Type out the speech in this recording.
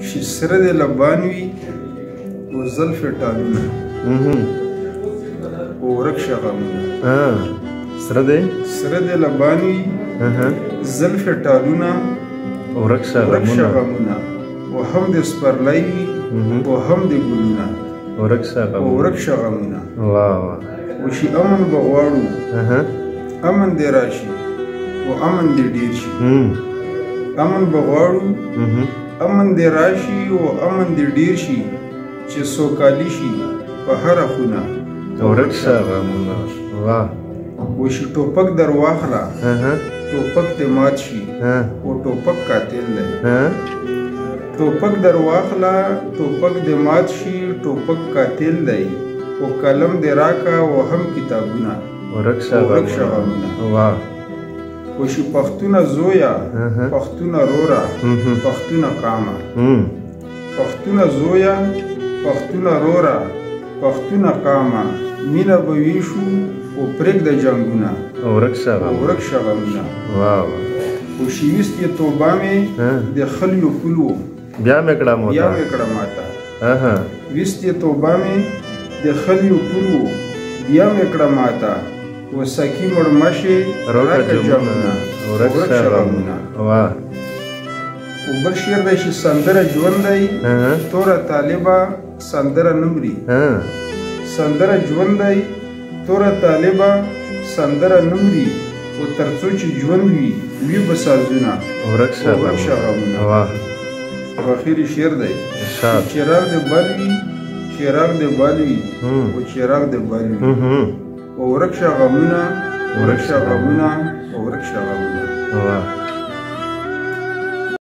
چې سره د لبان وي و زلف ټالونه ورک شغمونه سره د لبان وي زلف ټالونه ورک شغمونه و هم د سپرلی وي و هم د ګلونه ورک شغمونه وشي امن به غواړو امن دې راشي و امن دې ډیر شي امن به غواړو امن دې راشي و امن دې ډیر شي چې سوکالي شي په هره خونه ورک شغمونه وشي ټوپک در واخله ټوپک دې مات شي و ټوپک قاتل دی ټوپک در واخله ټوپک دې مات شي ټوپک قاتل دی و قلم دې راکا و هم کتابونه ورک شغمونه وشي پښتونه زویا پښتونه رورا پښتونه قامه پښتونه زویا پښتونه رورا پښتونه قامه مینه به ویشو و پرېږده جنګونه ورک شغمونه وشي ویستې توبه مې د خلیو پلو بیا مې کړه ماته ویستې توبه مې د خلیو پلو بیا مې کړه ماته و سکی مړمشي راکه جمونه ورک شغمونه و بل شعر دی چې سندره ژوند دی توره طالبه سندره نمري سندره ژوند دی توره طالبه سندره نمري و تر څو چې ژوند وي به سازونه ورک شغمونه و اخري شعر دی چراغ د بل وي چراغ د بل وي و چراغ د بل وي ورک شغمونه